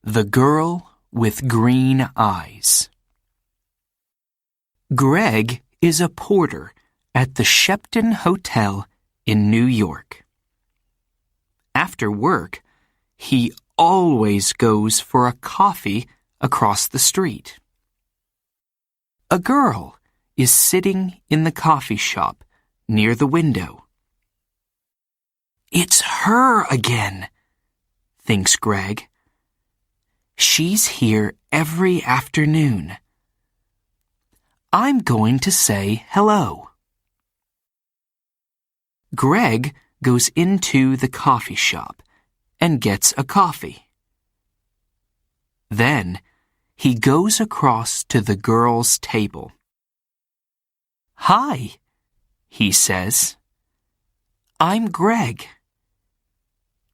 The Girl with Green Eyes. Greg is a porter at the Shepton Hotel in New York. After work, he always goes for a coffee across the street. A girl is sitting in the coffee shop near the window. "It's her again," thinks Greg. "She's here every afternoon. I'm going to say hello." Greg goes into the coffee shop and gets a coffee. Then he goes across to the girl's table. "Hi," he says. "I'm Greg.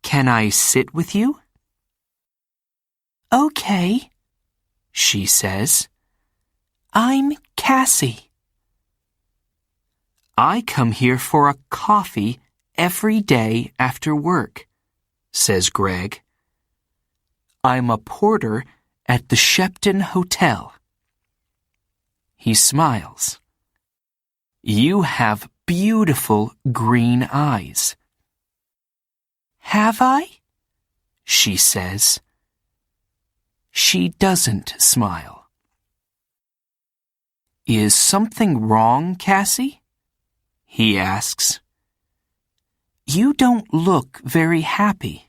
Can I sit with you?" "Okay," she says. "I'm Cassie." "I come here for a coffee every day after work," says Greg. "I'm a porter at the Shepton Hotel." He smiles. "You have beautiful green eyes." "Have I?" she says. She doesn't smile. "Is something wrong, Cassie?" he asks. "You don't look very happy."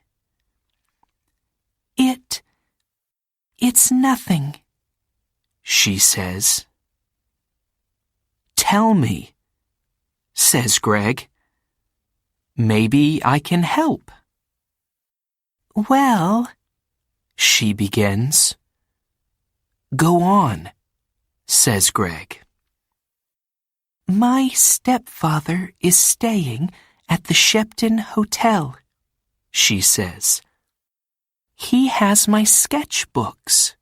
It's nothing," she says. "Tell me," says Greg. "Maybe I can help." "Well," she begins. "Go on," says Greg. "My stepfather is staying at the Shepton Hotel," she says. "He has my sketchbooks.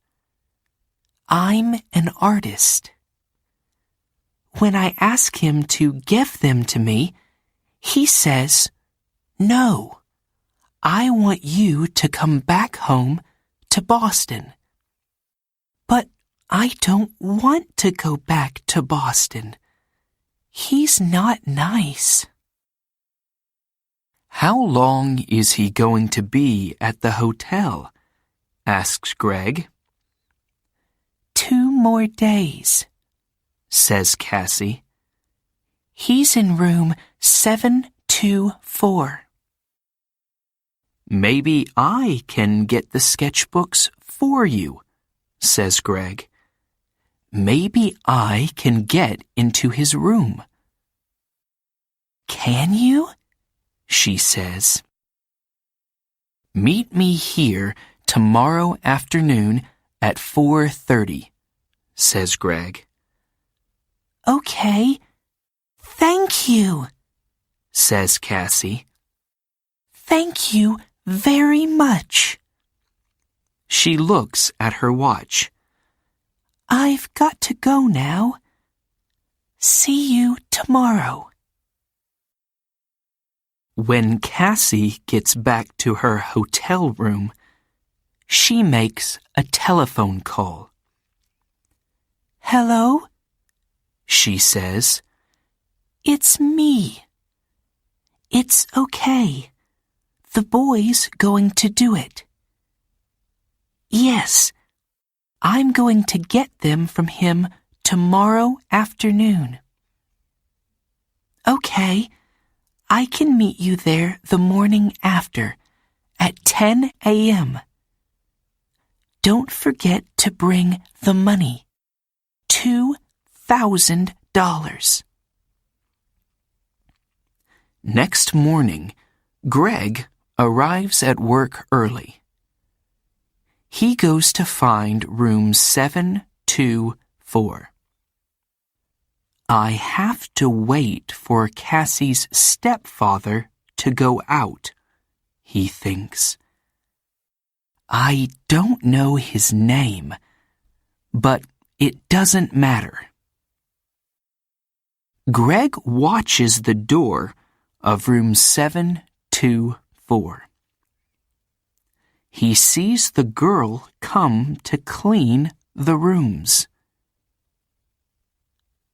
I'm an artist. When I ask him to give them to me, he says, 'No, I want you to come back home to Boston.' But I don't want to go back to Boston. He's not nice." "How long is he going to be at the hotel?" asks Greg. 2 more days, says Cassie. He's in room 724. "Maybe I can get the sketchbooks for you," says Greg. "Maybe I can get into his room." "Can you?" she says. "Meet me here tomorrow afternoon at 4:30, says Greg. "Okay, thank you," says Cassie. "Thank you very much." She looks at her watch. "I've got to go now. See you tomorrow." When Cassie gets back to her hotel room, she makes a telephone call. "Hello?" she says. "It's me. It's okay. The boy's going to do it." "Yes, I'm going to get them from him tomorrow afternoon." "Okay, I can meet you there the morning after, at 10 a.m. Don't forget to bring the money, $2,000. Next morning, Greg arrives at work early. He goes to find room 724. I have to wait for Cassie's stepfather to go out, he thinks. I don't know his name, but it doesn't matter. Greg watches the door of room 724. He he sees the girl come to clean the rooms.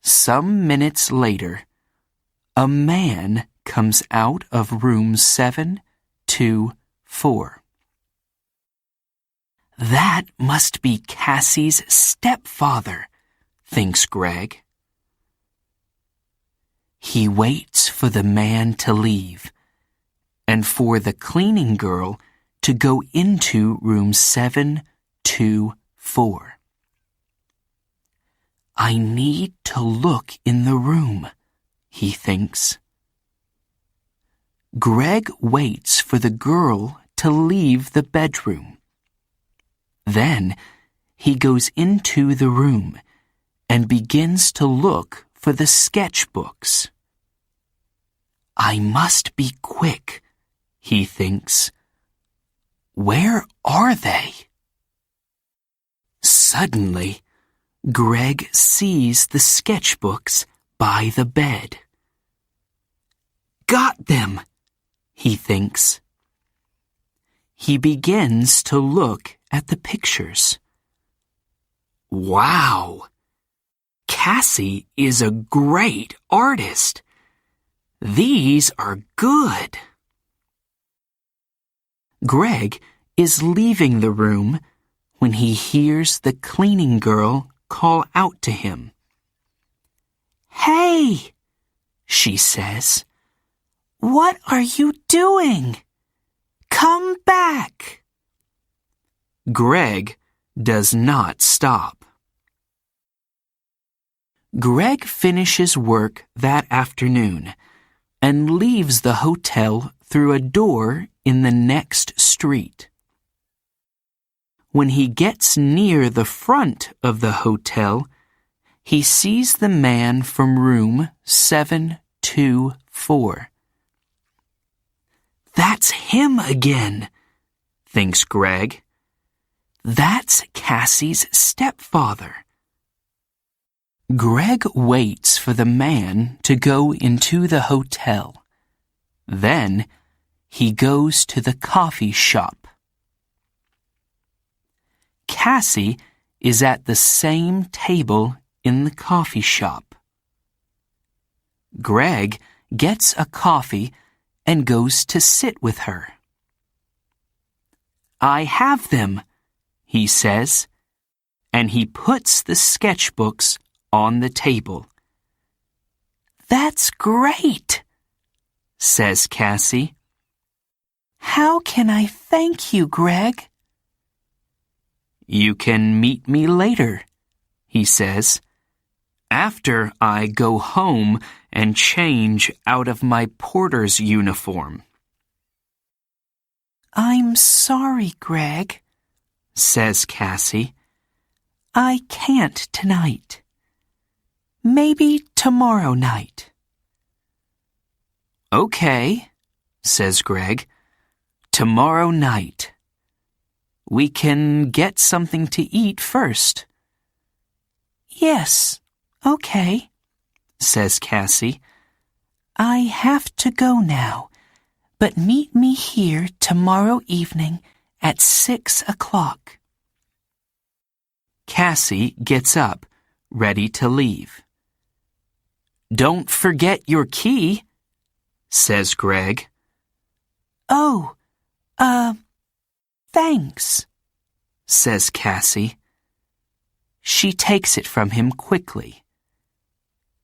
Some minutes later, a man comes out of room 724. That must be Cassie's stepfather, thinks Greg. He waits for the man to leave and for the cleaning girl to go into room 724. I need to look in the room, he thinks. Greg waits for the girl to leave the bedroom. Then he goes into the room and begins to look for the sketchbooks. I must be quick, he thinks. Where are they? Suddenly, Greg sees the sketchbooks by the bed. Got them, he thinks. He begins to look at the pictures. Wow! Cassie is a great artist. These are good. Greg is leaving the room when he hears the cleaning girl call out to him. Hey, she says, what are you doing? Come back. Greg does not stop. Greg finishes work that afternoon and leaves the hotel through a door in the next street. When he gets near the front of the hotel, he sees the man from room 724. That's him again, thinks Greg. That's Cassie's stepfather. Greg waits for the man to go into the hotel. Then he goes to the coffee shop. Cassie is at the same table in the coffee shop. Greg gets a coffee and goes to sit with her. I have them, he says, and he puts the sketchbooks on the table. That's great, says Cassie. How can I thank you, Greg? You can meet me later, he says, after I go home and change out of my porter's uniform. I'm sorry, Greg, says Cassie. I can't tonight. Maybe tomorrow night. Okay, says Greg. Tomorrow night. We can get something to eat first. Yes, okay, says Cassie. I have to go now, but meet me here tomorrow evening at 6 o'clock. Cassie gets up, ready to leave. Don't forget your key, says Greg. Oh, thanks, says Cassie. She takes it from him quickly.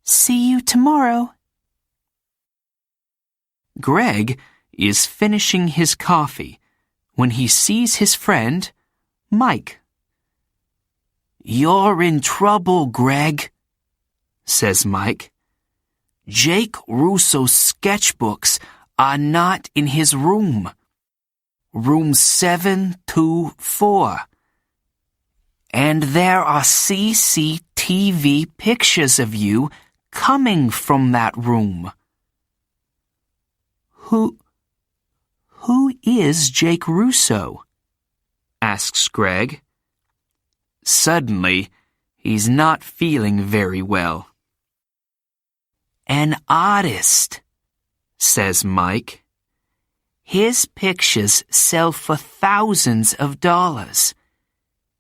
See you tomorrow. Greg is finishing his coffee when he sees his friend, Mike. You're in trouble, Greg, says Mike. Jake Russo's sketchbooks are not in his room. Room 724. And there are CCTV pictures of you coming from that room. Who is Jake Russo? Asks Greg. Suddenly, he's not feeling very well. An artist, says Mike. His pictures sell for thousands of dollars,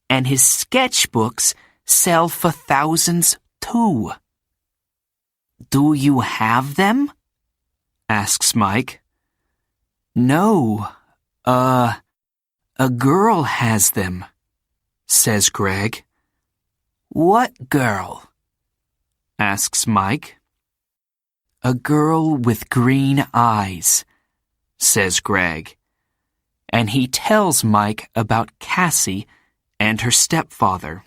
and his sketchbooks sell for thousands too. Do you have them? Asks Mike. No, a girl has them, says Greg. What girl? Asks Mike. A girl with green eyes, says Greg, and he tells Mike about Cassie and her stepfather.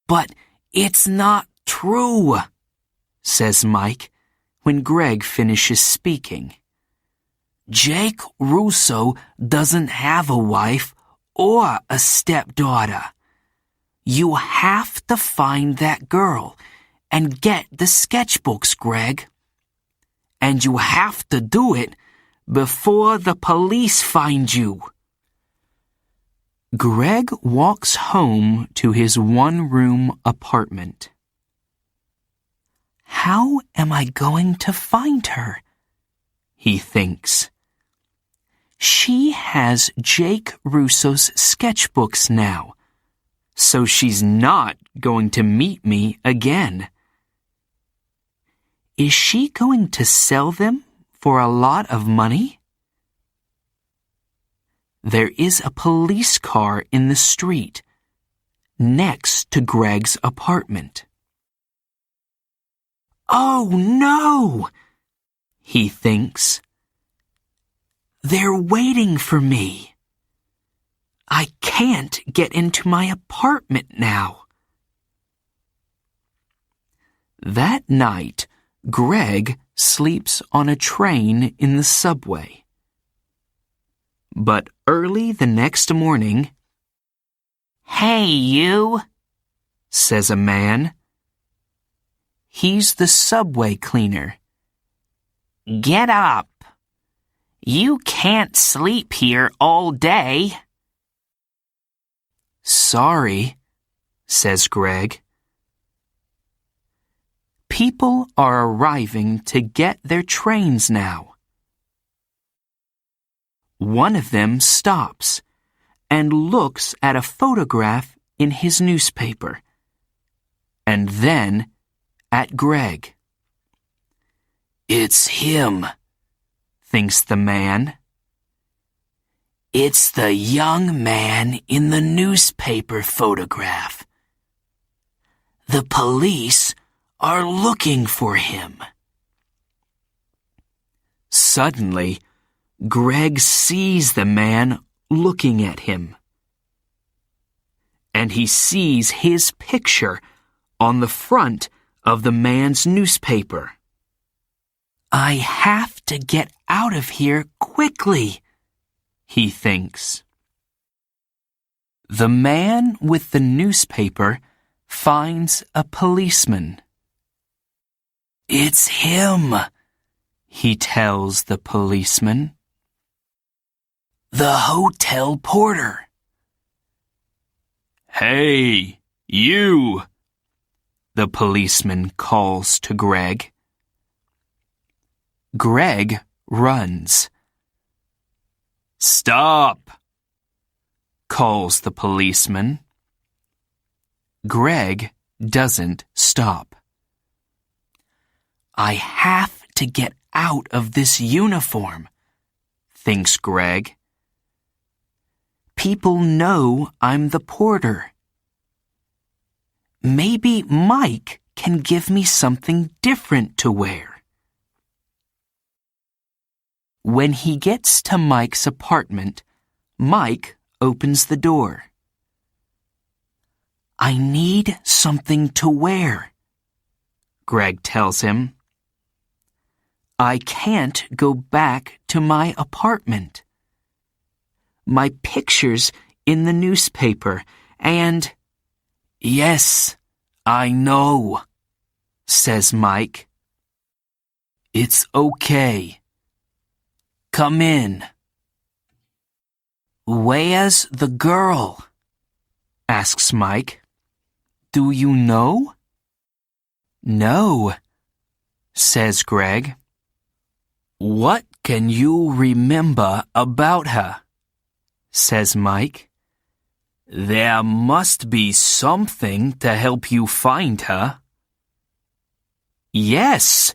But it's not true, says Mike when Greg finishes speaking. Jake Russo doesn't have a wife or a stepdaughter. You have to find that girl and get the sketchbooks, Greg. And you have to do it before the police find you. Greg walks home to his one-room apartment. How am I going to find her? He thinks. She has Jake Russo's sketchbooks now, so she's not going to meet me again. Is she going to sell them for a lot of money? There is a police car in the street, next to Greg's apartment. Oh no! He thinks. They're waiting for me. I can't get into my apartment now. That night, Greg sleeps on a train in the subway. But early the next morning, "Hey, you," says a man. He's the subway cleaner. "Get up. You can't sleep here all day." Sorry, says Greg. People are arriving to get their trains now. One of them stops and looks at a photograph in his newspaper, and then at Greg. It's him, thinks the man. It's the young man in the newspaper photograph. The police are looking for him. Suddenly, Greg sees the man looking at him. And he sees his picture on the front of the man's newspaper. I have to get out of here quickly, he thinks. The man with the newspaper finds a policeman. It's him, he tells the policeman. The hotel porter. Hey, you, the policeman calls to Greg. Greg runs. Stop, calls the policeman. Greg doesn't stop. I have to get out of this uniform, thinks Greg. People know I'm the porter. Maybe Mike can give me something different to wear. When he gets to Mike's apartment, Mike opens the door. I need something to wear, Greg tells him. I can't go back to my apartment. My picture's in the newspaper, and... Yes, I know, says Mike. It's okay. Come in. Where's the girl? Asks Mike. Do you know? No, says Greg. What can you remember about her?" says Mike. "There must be something to help you find her." "Yes,"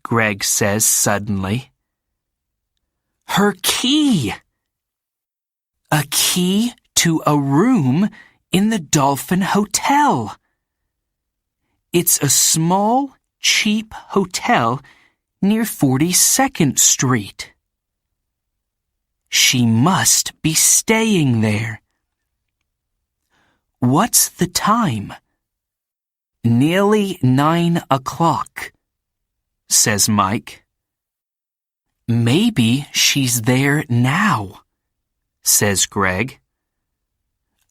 Greg says suddenly. "Her key! A key to a room in the Dolphin Hotel. It's a small, cheap hotel near 42nd Street. She must be staying there." "What's the time?" "Nearly 9 o'clock, says Mike. "Maybe she's there now," says Greg.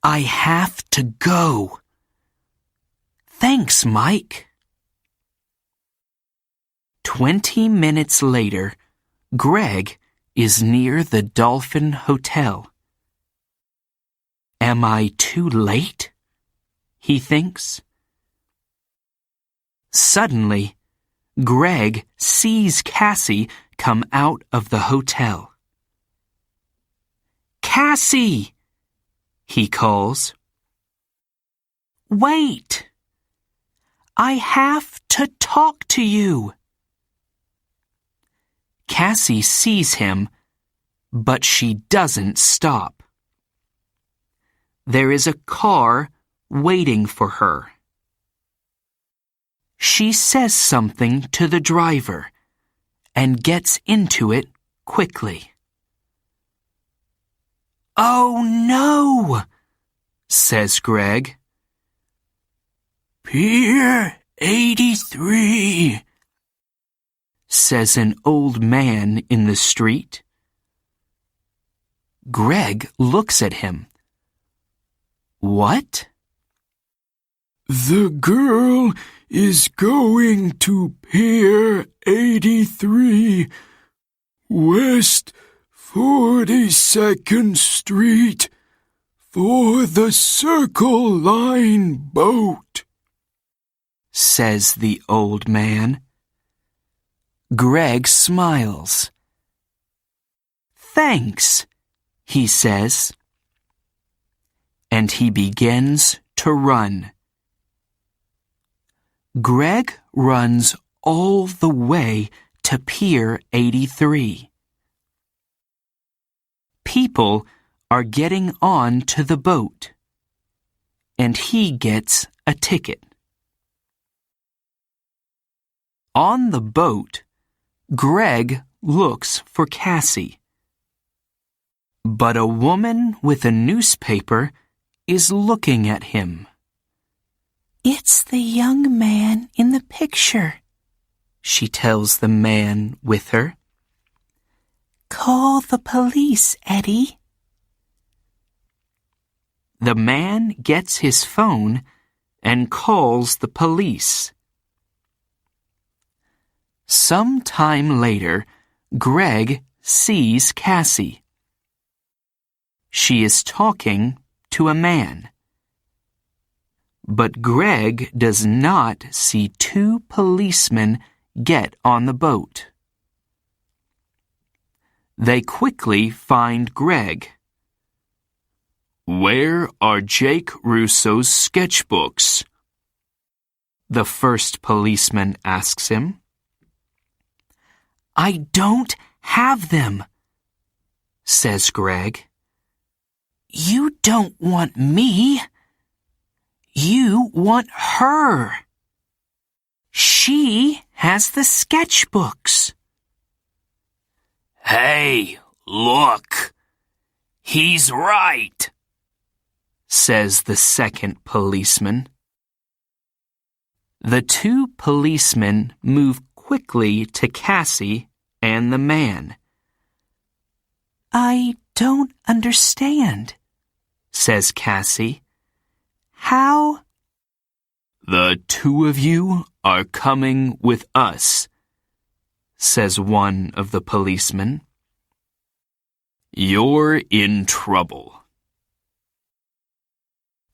"I have to go." "Thanks, Mike." 20 minutes later, Greg is near the Dolphin Hotel. "Am I too late?" he thinks. Suddenly, Greg sees Cassie come out of the hotel. "Cassie!" he calls. "Wait! I have to talk to you." Cassie sees him, but she doesn't stop. There is a car waiting for her. She says something to the driver and gets into it quickly. "Oh no!" says Greg. "Pier 83, says an old man in the street. Greg looks at him. "What?" "The girl is going to Pier 83, West 42nd Street, for the Circle Line boat," says the old man. Greg smiles. "Thanks," he says. And he begins to run. Greg runs all the way to Pier 83. People are getting on to the boat, and he gets a ticket. On the boat, Greg looks for Cassie. But a woman with a newspaper is looking at him. "It's the young man in the picture," she tells the man with her. "Call the police, Eddie." The man gets his phone and calls the police. Some time later, Greg sees Cassie. She is talking to a man. But Greg does not see two policemen get on the boat. They quickly find Greg. "Where are Jake Russo's sketchbooks?" the first policeman asks him. "I don't have them," says Greg. "You don't want me. You want her. She has the sketchbooks." "Hey, look! He's right," says the second policeman. The two policemen move quickly to Cassie and the man. "I don't understand," says Cassie. "How?" "The two of you are coming with us," says one of the policemen. "You're in trouble."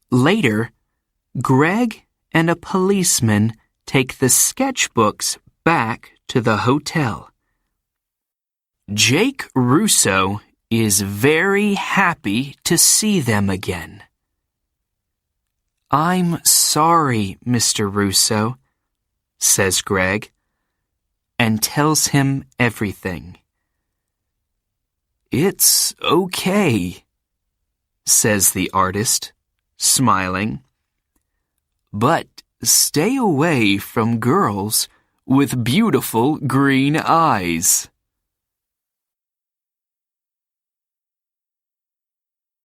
Later, Greg and a policeman take the sketchbooks back to the hotel. Jake Russo is very happy to see them again. I'm sorry, Mr. Russo, says Greg, and tells him everything. It's okay, says the artist, smiling. But stay away from girls with beautiful green eyes.